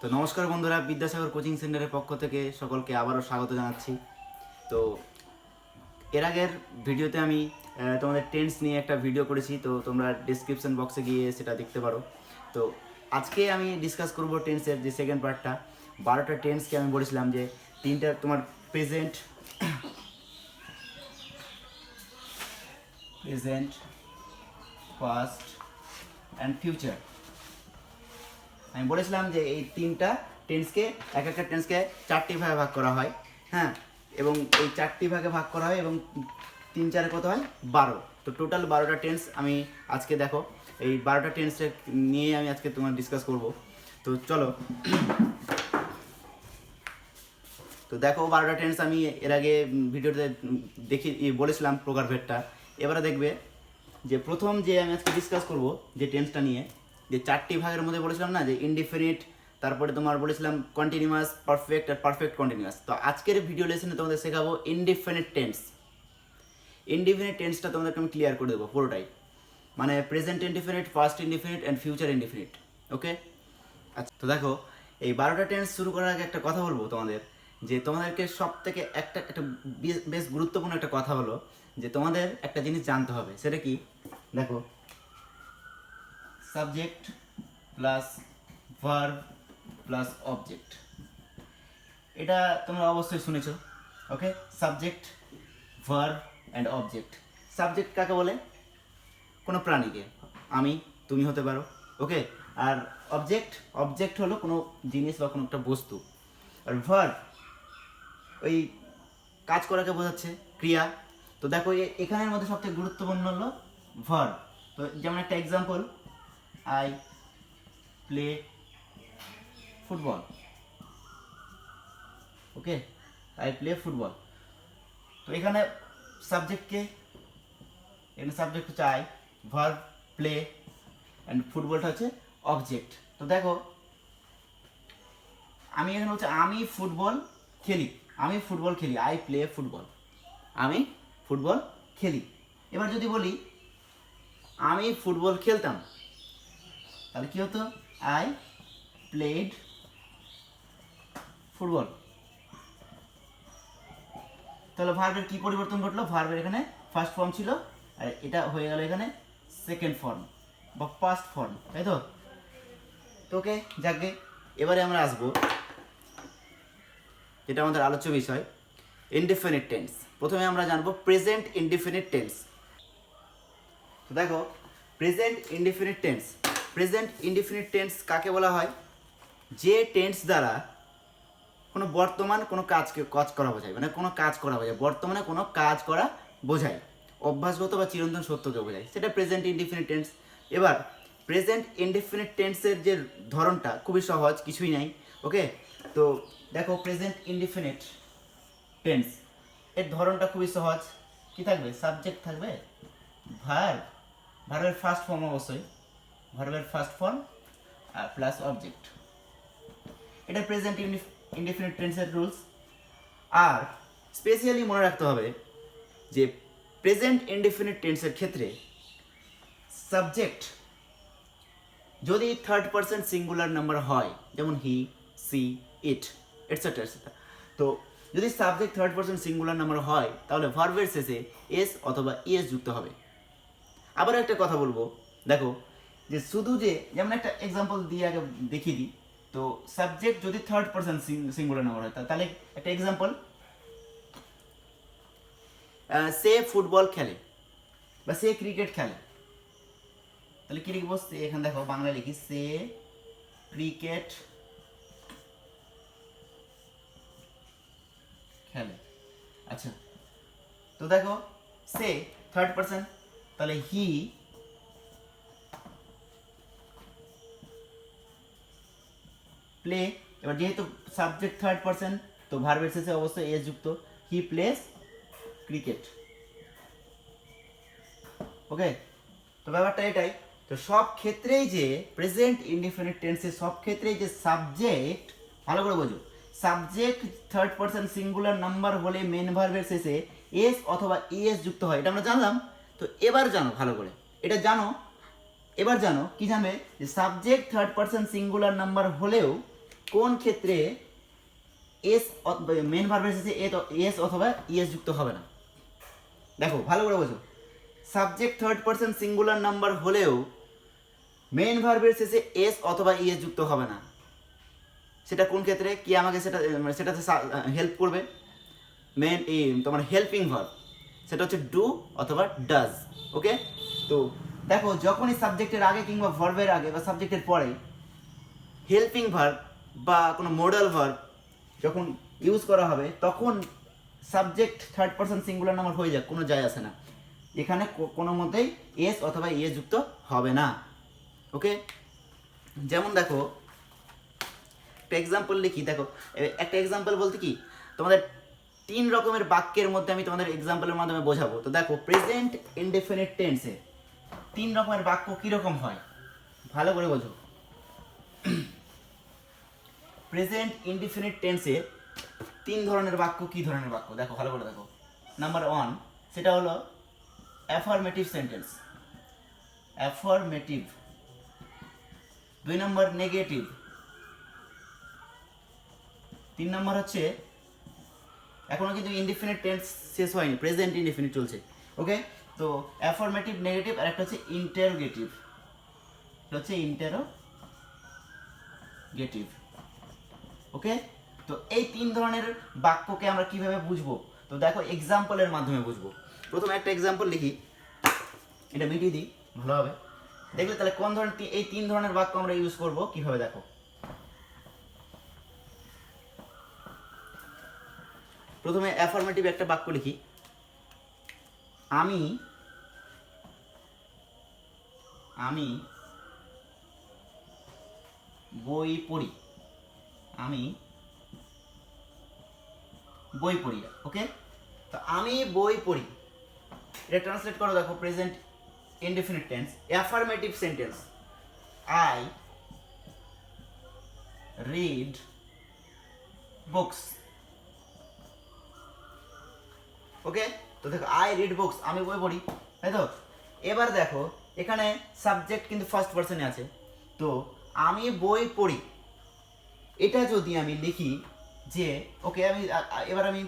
তো নমস্কার বন্ধুরা, বিদ্যাসাগর কোচিং সেন্টারের পক্ষ থেকে সকলকে আবারও স্বাগত জানাচ্ছি। তো এর আগের ভিডিওতে আমি তোমাদের টেন্স নিয়ে একটা ভিডিও করেছি, তো তোমরা ডিসক্রিপশন বক্সে গিয়ে সেটা দেখতে পারো। তো আজকে আমি ডিসকাস করব টেন্সের যে সেকেন্ড পার্টটা। 12টা টেন্সকে আমি বলেছিলাম যে তিনটা তোমার প্রেজেন্ট, পাস্ট অ্যান্ড ফিউচার। আমি বলেছিলাম যে এই তিনটা টেন্সকে একটা টেন্সকে চারটি ভাগে ভাগ করা হয়, হ্যাঁ, এবং এই চারটি ভাগে ভাগ করা হয় এবং 3 4 কত হয় 12। তো টোটাল 12টা টেন্স আমি আজকে দেখো এই 12টা টেন্সের নিয়ে আমি আজকে তোমার ডিসকাস করব। তো চলো, তো দেখো 12টা টেন্স আমি এর আগে ভিডিওতে বলেছিলাম প্রকারভেদটা। এবারে দেখবে যে প্রথম যে আমি আজকে ডিসকাস করব যে টেন্সটা নিয়ে, যে চারটি ভাগের মধ্যে বলেছিলাম না যে ইনডিফিনিট, তারপরে তোমার বলেছিলাম কন্টিনিউয়াস, পারফেক্ট আর পারফেক্ট কন্টিনিউয়াস। তো আজকের ভিডিও লেসনে তোমাদের শেখাবো ইনডিফিনিট টেন্স। ইনডিফিনিট টেন্সটা তোমাদেরকে আমি ক্লিয়ার করে দেবো পুরোটাই, মানে present indefinite, past indefinite and future indefinite. Okay, আচ্ছা, তো দেখো এই 12টা টেন্স শুরু করার আগে একটা কথা বলবো তোমাদের, যে তোমাদেরকে সব থেকে একটা একটা বেশ গুরুত্বপূর্ণ একটা কথা হলো যে তোমাদের একটা জিনিস জানতে হবে। সেটা কি? দেখো, subject plus verb plus object, এটা তোমরা অবশ্যই শুনেছো। Okay, subject, verb and object. Subject কাকে বলে? কোনো প্রাণীকে, আমি, তুমি হতে পারো। ওকে, আর অবজেক্ট, অবজেক্ট হলো কোনো জিনিস বা কোনো একটা বস্তু। আর ভার্ব ওই কাজ করাকে বোঝাচ্ছে, ক্রিয়া। তো দেখো এখানের মধ্যে সবথেকে গুরুত্বপূর্ণ হলো ভার্ব। তো যেমন একটা example, I play football. Okay, I play football. তো এখানে সাবজেক্টকে, এখানে সাবজেক্ট হচ্ছে আই, ভার্ব প্লে অ্যান্ড ফুটবলটা হচ্ছে অবজেক্ট। তো দেখো আমি এখানে হচ্ছে আমি ফুটবল খেলি, আমি ফুটবল খেলি, আই প্লে ফুটবল, আমি ফুটবল খেলি। এবার যদি বলি আমি ফুটবল খেলতাম, তাহলে কি হতো? I played football. তাহলে ভার্বের কি পরিবর্তন ঘটলো? ভার্বের এখানে ফার্স্ট ফর্ম ছিল আর এটা হয়ে গেল এখানে সেকেন্ড ফর্ম বা পাস্ট ফর্ম, তাই তো? তোকে যাকে এবারে আমরা আসবো যেটা আমাদের আলোচ্য বিষয়, ইনডিফিনিট টেন্স। প্রথমে আমরা জানবো প্রেজেন্ট ইনডিফিনিট টেন্স। তো দেখো present indefinite tense, present indefinite tense কাকে বলা হয়? যে টেন্স দ্বারা কোনো বর্তমান কোনো কাজকে কাজ করা বোঝায়, মানে কোনো কাজ করা বোঝায়, বর্তমানে কোনো কাজ করা বোঝায়, অভ্যাসগত বা চিরন্তন সত্যকে বোঝায়, সেটা প্রেজেন্ট ইনডিফিনিট টেন্স। এবার প্রেজেন্ট ইনডিফিনিট টেন্সের যে ধরনটা খুবই সহজ, কিছুই নাই। ওকে, তো দেখো প্রেজেন্ট ইনডিফিনিট টেন্স এর ধরনটা খুবই সহজ। কি থাকবে? সাবজেক্ট থাকবে, ভার্ব, ভার্বের ফার্স্ট ফর্ম অবশ্যই, ভার্বের ফার্স্ট ফর্ম আর প্লাস অবজেক্ট। এটা প্রেজেন্ট ইনডিফিনিট টেন্সের রুলস। আর স্পেশালি মনে রাখতে হবে যে প্রেজেন্ট ইনডিফিনিট টেন্সের ক্ষেত্রে সাবজেক্ট যদি থার্ড পারসন সিঙ্গুলার নাম্বার হয়, যেমন হি, সি, ইট, এটসেট্রা এটসেট্রা, তো যদি subject third person singular number হয় তাহলে ভার্বের শেষে এস অথবা ইএস যুক্ত হবে। আবার একটা কথা বলবো, দেখো যে শুধু যে যেমন একটা এক্সাম্পল দিয়ে আগে দেখিয়ে দিই। তো সাবজেক্ট যদি থার্ড পারসন সিঙ্গুলার নাম্বার হয় তাহলে একটা এক্সাম্পল, সে ফুটবল খেলে বা সে ক্রিকেট খেলে, তাহলে কি লিখবো? সে, এখানে দেখো বাংলা লিখি, সে ক্রিকেট খেলে। আচ্ছা, তো দেখো সে থার্ড পারসন, তাহলে হি প্লে। এবার যেহেতু সাবজেক্ট থার্ড পারসন তো ভার্বের শেষে অবশ্যই এস যুক্ত, হি প্লেস ক্রিকেট। ওকে, তো ব্যাপারটা এটাই। তো সব ক্ষেত্রেই যে প্রেজেন্ট ইনডিফিনিট টেন্সে সব ক্ষেত্রেই যে সাবজেক্ট, ভালো করে বোঝো, subject third person singular number হলে মেন ভার্বের শেষে এস অথবা ইএস যুক্ত হয়, এটা আমরা জানলাম। তো এবার জানো ভালো করে, এটা জানো, এবার জানো কি জানবে? যে subject third person singular number হলেও কোন ক্ষেত্রে এস মেন ভার্বের শেষে এস অথবা ইএস যুক্ত হবে না? দেখো ভালো করে বোঝো, subject third person singular number হলেও মেন ভার্বের শেষে এস অথবা ইএস যুক্ত হবে না। সেটা কোন ক্ষেত্রে, কি আমাকে সেটাতে হেল্প করবে? মেন তোমার হেল্পিং ভার্ব, সেটা হচ্ছে ডু অথবা ডাজ। ওকে, তো দেখো যখনই সাবজেক্টের আগে কিংবা ভার্বের আগে বা সাবজেক্টের পরে হেল্পিং ভার্ব বা কোনো মডাল ভার্ব যখন ইউজ করা হবে, তখন subject third person singular number হয়ে যাক, কোনো যায় আসে না, এখানে কোনো মতেই এস অথবা ইয়ে যুক্ত হবে না। ওকে, যেমন দেখো একটা এক্সাম্পল লিখি। দেখো একটা এক্সাম্পল বলতে কি, তোমাদের 3 রকমের বাক্যের মধ্যে আমি তোমাদের এক্সাম্পলের মাধ্যমে বোঝাবো। তো দেখো প্রেজেন্ট ইনডেফিনিট টেন্সে 3 রকমের বাক্য কীরকম হয় ভালো করে বোঝো। প্রেজেন্ট ইনডিফিনিট টেন্সে 3 ধরনের বাক্য, কি ধরনের বাক্য দেখো ভালো করে দেখো। নাম্বার 1 সেটা হলো অ্যাফার্মেটিভ সেন্টেন্স, অ্যাফার্মেটিভ। 2 নম্বর নেগেটিভ। 3 নম্বর হচ্ছে, এখনো কিন্তু ইনডিফিনিট টেন্স শেষ হয়নি, প্রেজেন্ট ইনডিফিনিট চলছে। ওকে, তো অ্যাফার্মেটিভ, নেগেটিভ, আর একটা হচ্ছে ইন্টারোগেটিভ। এটা হচ্ছে ইন্টারোগেটিভ। ওকে, তো এই 3 ধরনের বাক্যকে আমরা কিভাবে বুঝবো? তো দেখো এক্সাম্পলের মাধ্যমে বুঝবো। প্রথমে একটা এক্সাম্পল লিখি, এটা মিটিয়ে দিই ভালোভাবে, দেখলে তাহলে কোন ধরনের এই 3 ধরনের বাক্য আমরা ইউজ করব কিভাবে দেখো। প্রথমে অ্যাফার্মেটিভ একটা বাক্য লিখি, আমি বই পড়ি, আমি বই পড়ি। ওকে, তো আমি বই পড়ি, এটা ট্রান্সলেট করো। দেখো present indefinite tense, affirmative sentence, I read books. Okay, তো দেখো আই রিড বুকস, আমি বই পড়ি, তাই তো। এবার দেখো এখানে সাবজেক্ট কিন্তু ফার্স্ট পারসনে আছে, তো আমি বই পড়ি এটা যদি আমি লিখি যে, ওকে এবার আমি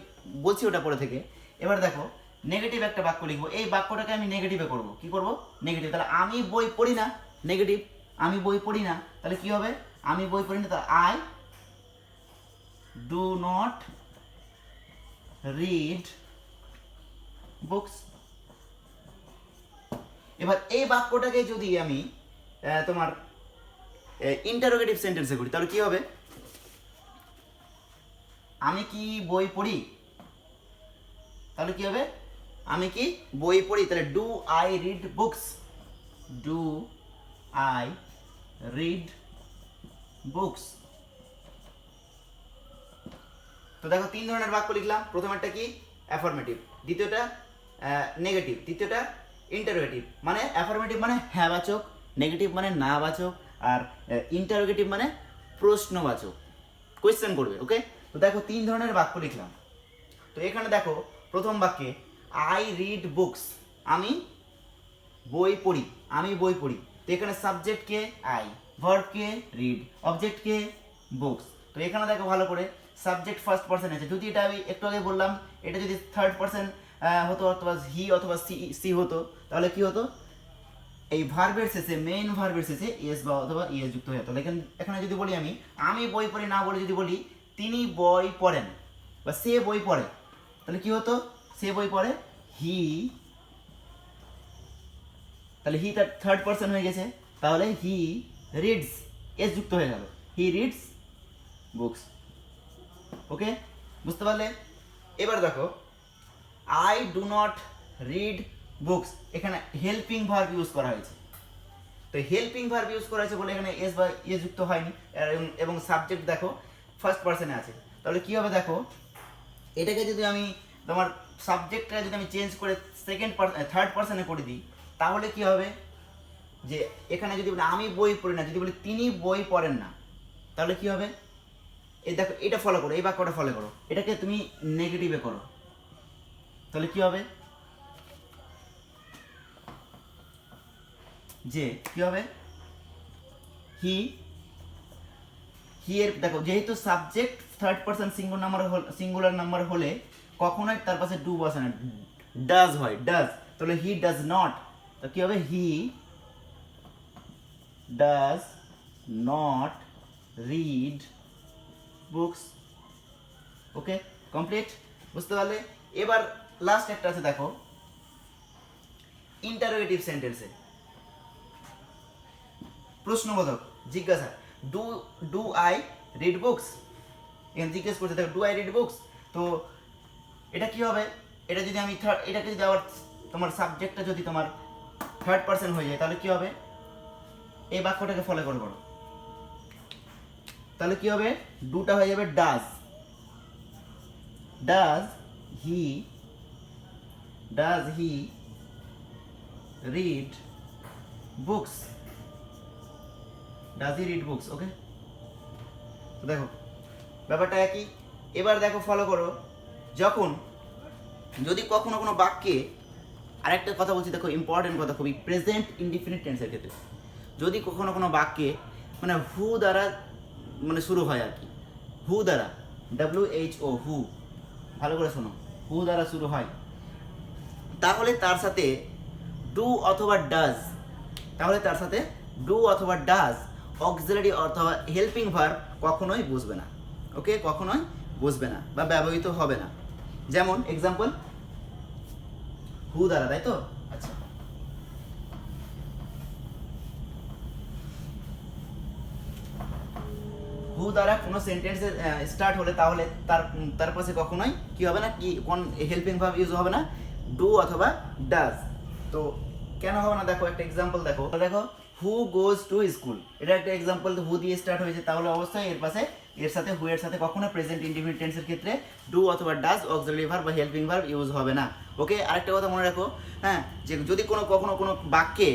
বলছি ওটা পরে থেকে। এবার দেখো নেগেটিভ একটা বাক্য লিখবো, এই বাক্যটাকে আমি নেগেটিভে করব। কি করব? নেগেটিভ। তাহলে আমি বই পড়ি না, নেগেটিভ, আমি বই পড়ি না, তাহলে কি হবে? আমি বই পড়ি না, তাহলে I do not read books. এবার এই বাক্যটাকে যদি আমি তোমার ইন্টারোগেটিভ সেন্টেন্সে করি, তাহলে কি হবে? আমি কি বই পড়ি, তাহলে কি হবে? আমি কি বই পড়ি, তাহলে do I read books, do I read books. তো দেখো 3 ধরনের বাক্য লিখলাম। প্রথমেরটা কি? অ্যাফার্মেটিভ, দ্বিতীয়টা নেগেটিভ, তৃতীয়টা ইন্টারোগেটিভ। মানে অ্যাফার্মেটিভ মানে হ্যাঁবাচক, নেগেটিভ মানে নাবাচক, আর ইন্টারোগেটিভ মানে প্রশ্নবাচক, কোয়েশ্চেন করবে। ওকে, তো দেখো 3 ধরনের বাক্য লিখলাম। তো এখানে দেখো প্রথম বাক্যে আই রিড বুকস, আমি বই পড়ি, আমি বই পড়ি। তো এখানে subject K? I, verb K? Read, object K? Books. তো এখানে দেখো ভালো করে, সাবজেক্ট ফার্স্ট পারসন আছে। যদি এটা আমি একটু আগে বললাম, এটা যদি থার্ড পারসন হতো অথবা হি অথবা সি হতো, তাহলে কি হতো? এই ভার্বের শেষে, মেইন ভার্বের শেষে এস বা অথবা ইএস যুক্ত হয়ে যেত। এখানে যদি বলি আমি বই পড়ি না বলে যদি বলি তিনি বই পড়েন বা সে বই পড়ে, তাহলে কি হতো? সে বই পড়ে, হি, তাহলে হি তার থার্ড পারসন হয়ে গেছে, তাহলে হি রিডস, এস যুক্ত হয়ে গেল, হি রিডস বুকস। ওকে, বুঝতে পারলে? এবার দেখো I do not read books, এখানে হেল্পিং ভার্ব ইউজ করা হয়েছে। তো হেল্পিং ভার্ব ইউজ করা হয়েছে বলে এখানে এস বা ইয়ে যুক্ত হয়নি, এবং সাবজেক্ট দেখো ফার্স্ট পারসনে আছে। তাহলে কি হবে দেখো, এটাকে যদি আমি তোমার সাবজেক্টটা যদি আমি চেঞ্জ করে থার্ড পারসনে করে দিই, তাহলে কি হবে? যে এখানে যদি বলি আমি বই পড়ি না, যদি বলি তিনি বই পড়েন না, তাহলে কি হবে? এই দেখো এটা ফলো করো, এই বাক্যটা ফলো করো, এটাকে তুমি নেগেটিভে করো, তাহলে কি হবে? যে কি হবে? হি হি এর দেখো যেহেতু subject third person singular number হলে কখনোই তার পাশে ডু বসে না, ডাজ হয়, ডাজ। তাহলে হি ডাজ নট, তো কি হবে, he does not read books. Okay, complete, বুঝতে পারলে? এবার লাস্ট একটা আছে দেখো, ইন্টারোগেটিভ সেন্টেন্সে প্রশ্নবোধক জিজ্ঞাসা, ডু আই রিড বুকস, এখানে জিজ্ঞেস করছে দেখো, ডু আই রিড বুকস। তো এটা কি হবে, এটা যদি আমি এটাকে যদি আবার তোমার সাবজেক্টটা যদি তোমার থার্ড পারসন হয়ে যায় তাহলে কি হবে, এই বাক্যটাকে ফলো করো, তাহলে কি হবে, ডুটা হয়ে যাবে does, does he read books, does he read books. Okay, তো দেখো ব্যাপারটা একই। এবার দেখো ফলো করো, যদি কখনো কোনো বাক্যে, আরেকটা কথা বলছি দেখো, ইম্পর্টেন্ট কথা খুবই, প্রেজেন্ট ইনডিফিনিট টেন্সের ক্ষেত্রে যদি কখনো কোনো বাক্যে মানে হু দ্বারা মানে শুরু হয় আর কি, হু দ্বারা, WHO, হু, ভালো করে শোনো, হু দ্বারা শুরু হয়, তাহলে তার সাথে ডু অথবা ডাজ অক্সিলারি অথবা হেল্পিং ভার্ব কখনোই বুঝবে না। ওকে, কখনোই বুঝবে না বা ব্যবহৃত হবে না। যেমন এক্সাম্পল, হু দ্বারা, তাই তো? আচ্ছা, হু দ্বারা কোনো সেন্টেন্সে স্টার্ট হলে তাহলে তার পাশে কখনোই কি হবে না, কি কোন হেল্পিং ভার্ব ইউজ হবে না, ডু অথবা ডাজ। তো কেন হবে না দেখো, একটা এক্সাম্পল দেখো, হু গোজ টু স্কুল, এটা একটা এক্সাম্পল, হু দিয়ে স্টার্ট হয়েছে, তাহলে অবশ্যই এর সাথে হু এর সাথে কখনো প্রেজেন্ট ইনডিফিনিট টেন্সের ক্ষেত্রে ডু অথবা ডাজ অক্সিলারি ভার্ব বা হেল্পিং ভার্ব ইউজ হবে না। ওকে, আরেকটা কথা মনে রাখো, হ্যাঁ, যে যদি কখনো কোনো বাক্যে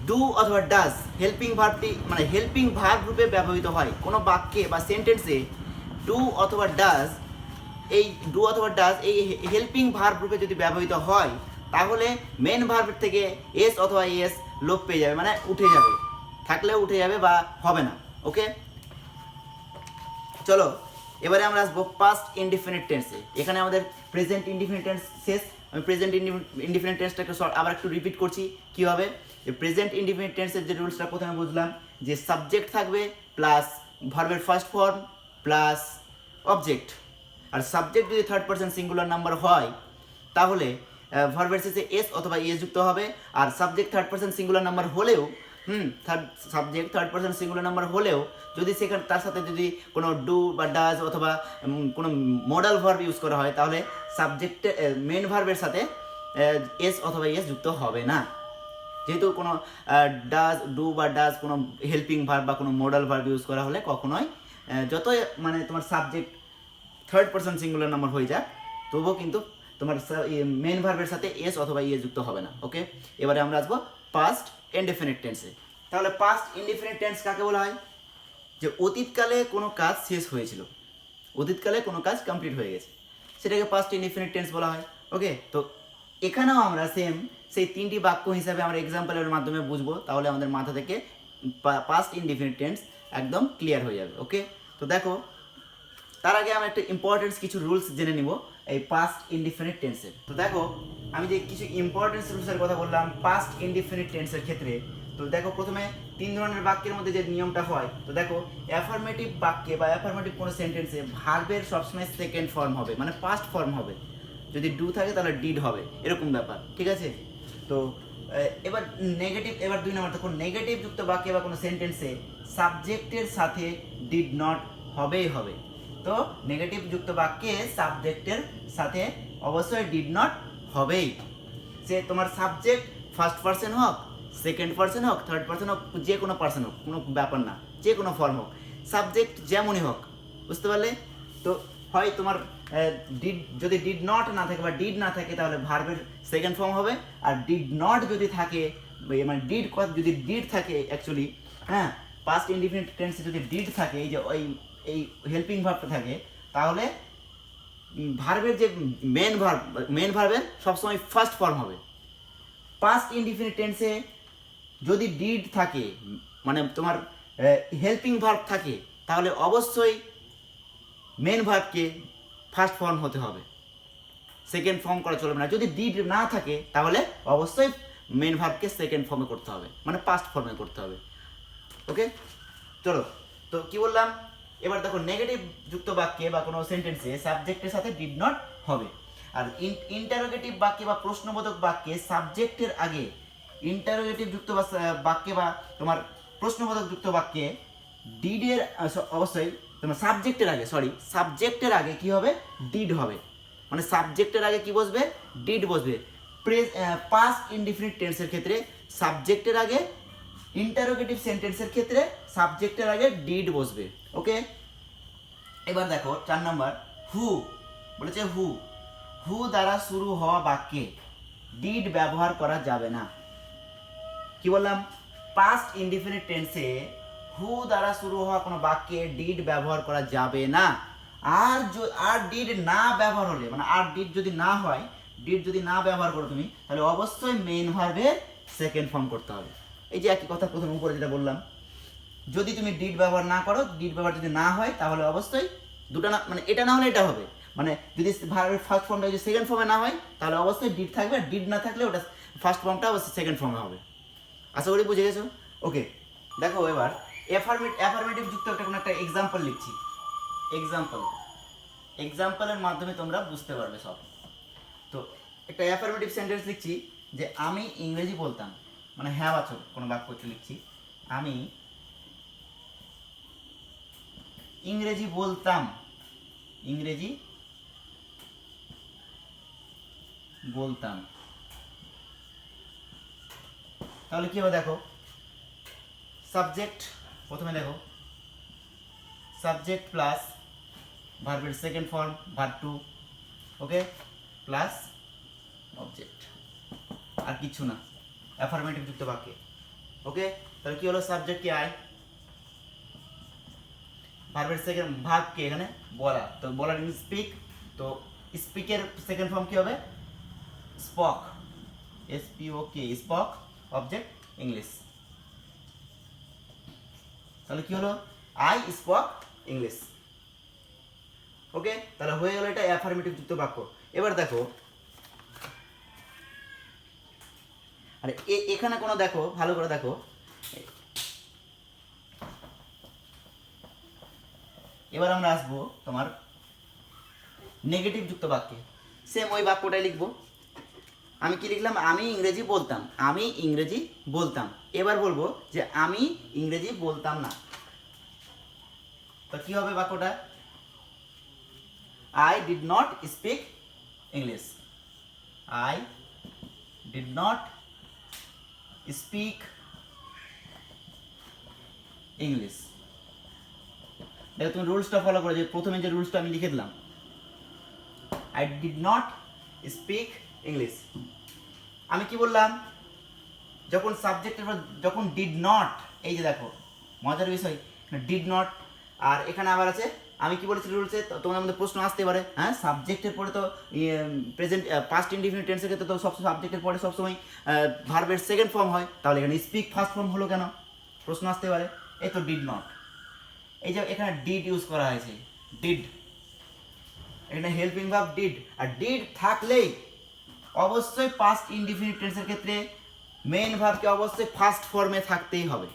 ডু অথবা ডাজ হেল্পিং ভার্বটি মানে হেল্পিং ভার্ব রূপে ব্যবহৃত হয়, কোনো বাক্যে বা সেন্টেন্সে ডু অথবা ডাজ এই হেল্পিং ভার্ব রূপে যদি ব্যবহৃত হয় তাহলে মেন ভার্বের থেকে এস অথবা এস লোপ পেয়ে যাবে, মানে উঠে যাবে, থাকলেও উঠে যাবে বা হবে না। ওকে, চলো এবারে আমরা আসবো পাস্ট ইনডিফিনিট টেন্সে। এখানে আমাদের প্রেজেন্ট ইনডিফিনিট টেন্স শেষ। আমি প্রেজেন্ট ইনডিফিনিট টেন্সটা আবার একটু রিপিট করছি। কী হবে, প্রেজেন্ট ইনডিফিনিট টেন্সের যে রুলসটা প্রথমে বুঝলাম, যে সাবজেক্ট থাকবে প্লাস ভার্বের ফার্স্ট ফর্ম প্লাস অবজেক্ট, আর সাবজেক্ট যদি থার্ড পারসন সিঙ্গুলার নাম্বার হয় তাহলে ভার্বের শেষে এস অথবা এস যুক্ত হবে, আর subject third person singular number হলেও থার্ড পারসন সিঙ্গুলার নাম্বার হলেও যদি সেখানে তার সাথে যদি কোনো ডু বা ডাজ অথবা কোনো মডাল ভার্ব ইউজ করা হয় তাহলে সাবজেক্টে মেন ভার্বের সাথে এস অথবা এস যুক্ত হবে না। যেহেতু কোনো ডু বা ডাজ কোনো হেল্পিং ভার্ব বা কোনো মডাল ভার্ব ইউজ করা হলে কখনোই যতই মানে তোমার subject third person singular number হয়ে যায় তবুও কিন্তু তোমার মেন ভার্বের সাথে এস অথবা ইএস যুক্ত হবে না। ওকে, এবারে আমরা আসবো পাস্ট ইনডেফিনিট টেন্সে। তাহলে পাস্ট ইনডেফিনিট টেন্স কাকে বলা হয়, যে অতীতকালে কোনো কাজ শেষ হয়েছিল, অতীতকালে কোনো কাজ কমপ্লিট হয়ে গেছে, সেটাকে পাস্ট ইনডেফিনিট টেন্স বলা হয়। ওকে, তো এখানেও আমরা সেই তিনটি বাক্য হিসাবে আমরা এক্সাম্পলের মাধ্যমে বুঝবো, তাহলে আমাদের মাথা থেকে পাস্ট ইনডেফিনিট টেন্স একদম ক্লিয়ার হয়ে যাবে। ওকে, তো দেখো তার আগে আমরা একটা ইম্পর্টেন্স কিছু রুলস জেনে নিব এই পাস্ট ইনডিফিনিট টেন্সের। তো দেখো আমি যে কিছু ইম্পর্টেন্স রুলসের কথা বললাম পাস্ট ইনডিফিনিট টেন্সের ক্ষেত্রে, তো দেখো প্রথমে তিন ধরনের বাক্যের মধ্যে যে নিয়মটা হয়, তো দেখো অ্যাফার্মেটিভ বাক্যে বা অ্যাফার্মেটিভ কোনো সেন্টেন্সে ভার্বের সবসময় সেকেন্ড ফর্ম হবে, মানে পাস্ট ফর্ম হবে, যদি ডু থাকে তাহলে ডিড হবে, এরকম ব্যাপার, ঠিক আছে? তো এবার দুই নম্বর দেখো, নেগেটিভ যুক্ত বাক্যে বা কোনো সেন্টেন্সে সাবজেক্টের সাথে ডিড নট হবেই হবে। তো নেগেটিভ যুক্ত বাক্যে সাবজেক্টের সাথে অবশ্যই ডিড নট হবেই, সে তোমার সাবজেক্ট ফার্স্ট পারসন হোক, সেকেন্ড পারসন হোক, থার্ড পারসন হোক, যে কোনো পারসন হোক, কোনো ব্যাপার না, যে কোনো ফর্ম হোক, সাবজেক্ট যেমনই হোক, বুঝতে পারলে? তো হয় তোমার যদি ডিড নট না থাকে বা ডিড না থাকে তাহলে ভার্বের সেকেন্ড ফর্ম হবে, আর ডিড নট যদি থাকে মানে যদি ডিড থাকে অ্যাকচুয়ালি, হ্যাঁ, পাস্ট ইনডিফিনিট টেন্সে যদি ডিড থাকে, এই হেল্পিং ভার্বটা থাকে, তাহলে ভার্বের যে মেন ভার্বের সবসময় ফার্স্ট ফর্ম হবে। পাস্ট ইনডিফিনিট টেন্সে যদি ডিড থাকে মানে তোমার হেল্পিং ভার্ব থাকে তাহলে অবশ্যই মেন ভার্বকে ফার্স্ট ফর্ম হতে হবে, সেকেন্ড ফর্ম করা চলবে না। যদি ডিড না থাকে তাহলে অবশ্যই মেন ভার্বকে সেকেন্ড ফর্মে করতে হবে, মানে পাস্ট ফর্মে করতে হবে। ওকে, চলো তো কি বললাম, এবার দেখো নেগেটিভ যুক্ত বাক্যে বা কোনো সেন্টেন্সে সাবজেক্টের সাথে ডিড নট হবে। আর ইন্টারোগেটিভ বাক্যে বা প্রশ্নবোধক বাক্যে সাবজেক্টের আগে, ইন্টারোগেটিভ যুক্ত বাক্যে বা তোমার প্রশ্নবোধক যুক্ত বাক্যে ডিডের অবশ্যই তোমার সাবজেক্টের আগে কি হবে, ডিড হবে। মানে সাবজেক্টের আগে কি বসবে, ডিড বসবে। পাস্ট ইনডিফিনিট টেন্সের ক্ষেত্রে সাবজেক্টের আগে, ইন্টারোগেটিভ সেন্টেন্সের ক্ষেত্রে সাবজেক্টের আগে ডিড বসবে। ওকে, এবার দেখো 4 নম্বর, হু বলেছে হু, হু দ্বারা শুরু হওয়া বাক্যে ডিড ব্যবহার করা যাবে না। কি বললাম, পাস্ট ইনডিফিনিট টেন্সে হু দ্বারা শুরু হওয়া কোনো বাক্যে ডিড ব্যবহার করা যাবে না। আর ডিড না ব্যবহার হলে, মানে আর ডিড যদি না হয়, ডিড যদি না ব্যবহার করো তুমি, তাহলে অবশ্যই মেইন ভার্বের সেকেন্ড ফর্ম করতে হবে। এই যে একই কথা প্রথম উপরে যেটা বললাম, যদি তুমি ডিড ব্যবহার না করো, ডিড ব্যবহার যদি না হয়, তাহলে অবশ্যই দুটো না, মানে এটা না হলে এটা হবে। মানে যদি ভার্বের ফার্স্ট ফর্মটা যদি সেকেন্ড ফর্মে না হয়, তাহলে অবশ্যই ডিড থাকবে, ডিড না থাকলে ওটা ফার্স্ট ফর্মটা অবশ্যই সেকেন্ড ফর্মে হবে। আশা করি বুঝে গেছো। ওকে, দেখো এবার অ্যাফার্মেটিভ যুক্ত কোনো একটা এক্সাম্পল লিখছি। এক্সাম্পলের মাধ্যমে তোমরা বুঝতে পারবে সব। তো একটা অ্যাফার্মেটিভ সেন্টেন্স লিখছি যে আমি ইংরেজি বলতাম, মানে হ্যাঁ বাচক কোনো বাক্য লিখছি, আমি ইংরেজি বলতাম, তাহলে কি হবে দেখো, সাবজেক্ট প্রথমে দেখো, সাবজেক্ট প্লাস ভার্বের সেকেন্ড ফর্ম ভার্ব টু, ওকে, প্লাস অবজেক্ট, আর কিছু না অ্যাফার্মেটিভ যুক্ত বাক্যে। ওকে, তাহলে কি হলো, সাবজেক্ট কি আই, ভার্বের সেকেন্ড ভার্ব কি এখানে বলা, তো বলার ইন স্পিক, তো স্পিকের সেকেন্ড ফর্ম কি হবে, spoke, SPOK, spoke, object English. তাহলে কি হলো, আই স্পক ইংলিশ। ওকে, তাহলে হয়ে গেল এটা অ্যাফার্মেটিভ যুক্ত বাক্য। এবার দেখো, আরে এখানে কোনো দেখো, ভালো করে দেখো, এবার আমরা আসবো তোমার নেগেটিভ যুক্ত বাক্যে। সেম ওই বাক্যটাই লিখবো। আমি কি লিখলাম, আমি ইংরেজি বলতাম। এবার বলবো যে আমি ইংরেজি বলতাম না। তো কি হবে বাক্যটা, I did not speak English. I did not speak English. দেখো তুমি রুলসটা ফলো করো, যে প্রথমে যে রুলসটা আমি লিখে দিলাম, I did not speak English. আমি কি বললাম, যখন সাবজেক্টের পর যখন ডিড নট, এই যে দেখো মজার বিষয়, ডিড নট, আর এখানে আবার আছে, আমি কি বলেছি রুলসে, তোমাদের মধ্যে প্রশ্ন আসতে পারে, হ্যাঁ সাবজেক্টের পরে তো প্রেজেন্ট পাস্ট ইনডিফিনিট টেন্সের ক্ষেত্রে তো সব সাবজেক্টের পরে সবসময় ভার্বের সেকেন্ড ফর্ম হয়, তাহলে এখানে স্পিক ফার্স্ট ফর্ম হলো কেন, প্রশ্ন আসতে পারে। এই তো ডিড নট, এই যে এখানে ডিড ইউজ করা হয়েছে, ডিড, এখানে হেল্পিং ভার্ব ডিড, আর ডিড থাকলেই অবশ্যই পাস্ট ইনডিফিনিট টেন্সের ক্ষেত্রে মেইন ভার্বকে অবশ্যই ফার্স্ট ফর্মে থাকতেই হবে,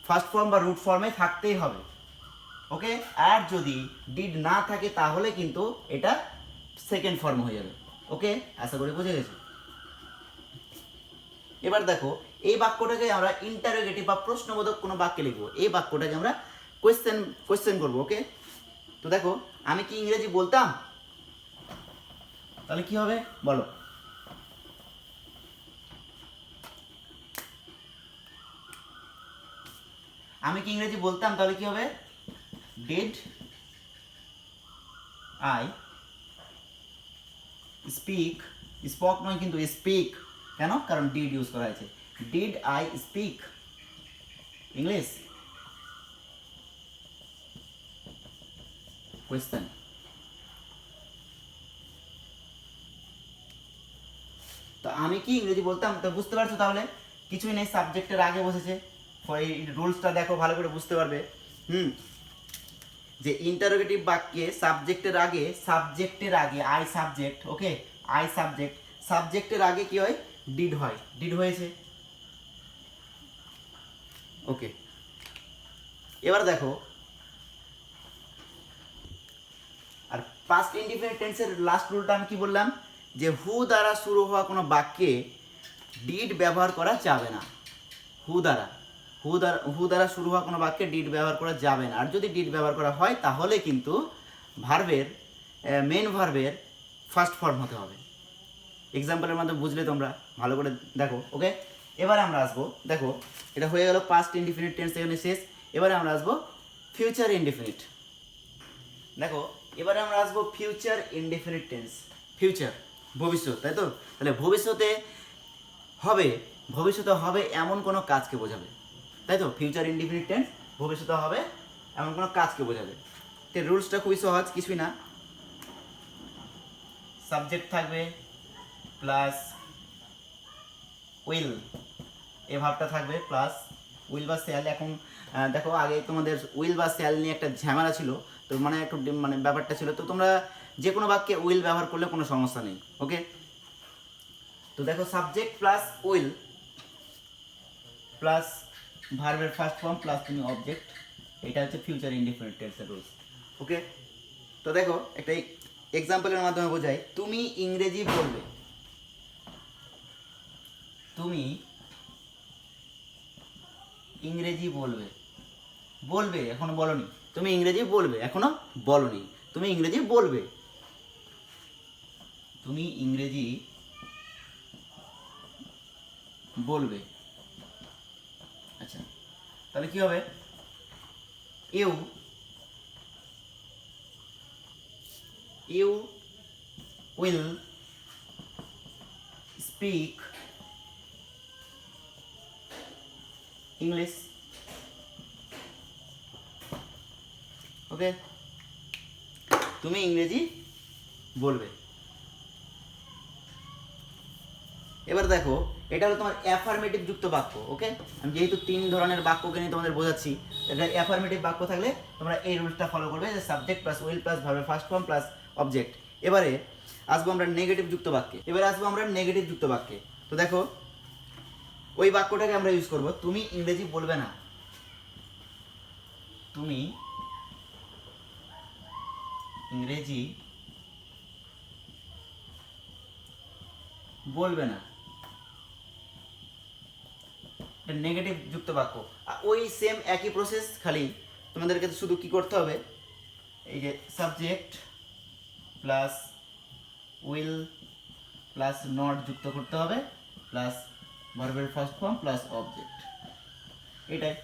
ফার্স্ট ফর্ম বা রুট ফর্মে থাকতেই হবে। ওকে, আর যদি ডিড না থাকে তাহলে কিন্তু এটা সেকেন্ড ফর্ম হয়ে যাবে। ওকে, আশা করি বুঝে গেছো। এবার দেখো, এই বাক্যটাকে আমরা ইন্টারোগেটিভ বা প্রশ্নবোধক কোনো বাক্যে লিখবো, এই বাক্যটাকে আমরা কোয়েশ্চেন করবো। ওকে, তো দেখো, আমি কি ইংরেজি বলতাম, তাহলে কি হবে বলো, আমি কি ইংরেজি বলতাম, তাহলে কি হবে, ডিড আই স্পিক, স্পক নয় কিন্তু স্পিক, কেন, কারণ ডিড ইউজ করা হয়েছে, did I speak English, question. তো আমি কি ইংরেজি বলতাম, তো বুঝতে পারছো তাহলে কিছুই নেই, সাবজেক্টের আগে বসেছে। এই রুলসটা দেখো ভালো করে বুঝতে পারবে। হুম, যে ইন্টারোগেটিভ বাক্যে সাবজেক্টের আগে I subject, okay, I subject, সাবজেক্টের আগে কি হয়, ডিড হয়, ডিড হয়েছে, ওকে। এবার দেখো, আর পাস্ট ইনডিফিনিট টেন্সের লাস্ট রুলটা আমি কি বললাম, যে হু দ্বারা শুরু হওয়া কোনো বাক্যে ডিড ব্যবহার করা যাবে না। হু দ্বারা শুরু হওয়া কোনো বাক্যে ডিড ব্যবহার করা যাবে না। আর যদি ডিড ব্যবহার করা হয় তাহলে কিন্তু ভার্বের, মেন ভার্বের ফার্স্ট ফর্ম হতে হবে। এক্সাম্পলের মাধ্যমে বুঝলে তোমরা ভালো করে দেখো, ওকে। এবারে আমরা আসবো, দেখো এটা হয়ে গেল পাস্ট ইনডিফিনিট টেন্স, এখানে শেষ। এবারে আমরা আসবো ফিউচার ইনডিফিনিট। দেখো এবারে আমরা আসবো ফিউচার ইনডিফিনিট টেন্স। ফিউচার, ভবিষ্যৎ, তাই তো? তাহলে ভবিষ্যতে হবে এমন কোনো কাজকে বোঝাবে, তাই তো? ফিউচার ইনডিফিনিট টেন্স ভবিষ্যতে হবে এমন কোনো কাজকে বোঝাবে। তো রুলসটা খুবই সহজ, কিছুই না, সাবজেক্ট থাকবে প্লাস উইল, এ ভাবটা থাকবে প্লাস উইল বা শ্যাল। এখন দেখো আগে তোমাদের উইল বা শ্যাল নিয়ে একটা ঝামেলা ছিল, তো মানে একটু মানে ব্যাপারটা ছিল, তো তোমরা যে কোনো বাক্যে উইল ব্যবহার করলে কোনো সমস্যা নেই, ওকে। তো দেখো সাবজেক্ট প্লাস উইল প্লাস ভার্বের ফার্স্ট ফর্ম প্লাস তুমি অবজেক্ট, এটা হচ্ছে ফিউচার ইনডিফিনিট টেন্সের রুলস, ওকে। তো দেখো একটা এক্সাম্পলের মাধ্যমে বোঝাই, তুমি ইংরেজি বলবে, তুমি ইংরেজি বলবে, বলবে এখনো বলনি, তুমি ইংরেজি বলবে এখনো বলনি, তুমি ইংরেজি বলবে, তুমি ইংরেজি বলবে। আচ্ছা, তাহলে কি হবে, ইউ উইল স্পিক ইংলিশ, ওকে। তুমি ইংরেজি বলবে। এবার দেখো এটা হলো তোমার অ্যাফার্মেটিভ যুক্ত বাক্য, ওকে। আমি যেহেতু 3 ধরনের বাক্যকে নিয়ে তোমাদের বোঝাচ্ছি, এটা অ্যাফার্মেটিভ বাক্য থাকলে তোমরা এই রুলসটা ফলো করবে, যে সাবজেক্ট প্লাস উইল প্লাস ভার্বের ফার্স্ট ফর্ম প্লাস অবজেক্ট। এবারে আসবো আমরা নেগেটিভ যুক্ত বাক্যে, তো দেখো ওই বাক্যটাকে আমরা ইউজ করব, তুমি ইংরেজি বলবে না, তুমি ইংরেজি বলবে না, এটা নেগেটিভ যুক্ত বাক্য। আর ওই সেম একই প্রসেস, খালি তোমাদেরকে শুধু কি করতে হবে, এই যে subject plus will plus not যুক্ত করতে হবে প্লাস ভার্বের ফার্স্ট ফর্ম প্লাস অবজেক্ট, এটাই।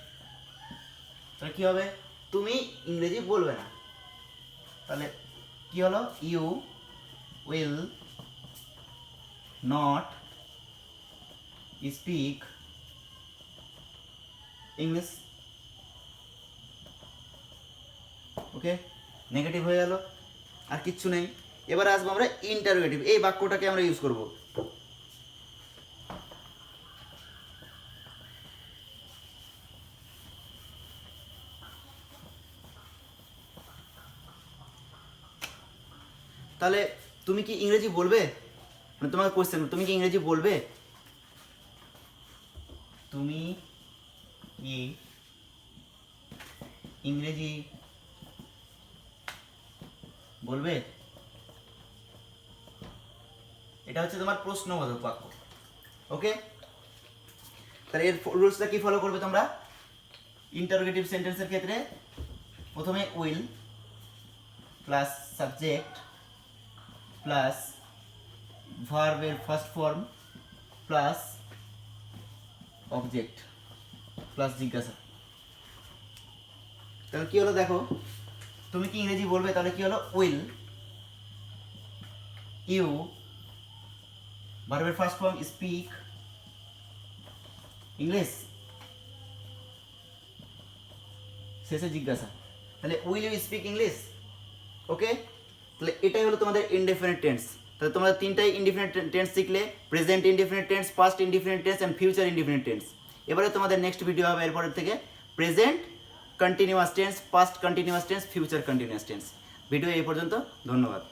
তাহলে কি হবে, তুমি ইংরেজি বলবে না, তাহলে কি হলো, you will not speak English, okay. Negative হয়ে গেল, আর কিচ্ছু নেই। এবার আসবো আমরা ইন্টারোগেটিভ, এই বাক্যটাকে আমরা ইউজ করব। তাহলে তুমি কি ইংরেজি বলবে, মানে তোমাকে কোশ্চেন, তুমি কি ইংরেজি বলবে, তুমি কি ইংরেজি বলবে, এটা হচ্ছে তোমার প্রশ্নবোধক বাক্য, ওকে। তাহলে এর রুলসটা কি ফলো করবে তোমরা, ইন্টারোগেটিভ সেন্টেন্সের ক্ষেত্রে প্রথমে উইল প্লাস সাবজেক্ট প্লাস ভার্বের first form plus object plus জিজ্ঞাসা। তাহলে কি হলো, দেখো তুমি কি ইংরেজি বলবে, তাহলে কি হলো, উইল ইউ ভার্বের ফার্স্ট ফর্ম স্পিক ইংলিশ, শেষে জিজ্ঞাসা, তাহলে will you speak English, okay. তাহলে এটাই হলো তোমাদের ইনডেফিনিট টেন্স। তাহলে তোমরা 3টাই ইনডেফিনিট টেন্স শিখলে, present indefinite tense, past indefinite tense and future indefinite tense. এবারে তোমাদের নেক্সট ভিডিও হবে এরপরের থেকে present continuous tense, past continuous tense, future continuous tense. Video এই পর্যন্ত, ধন্যবাদ।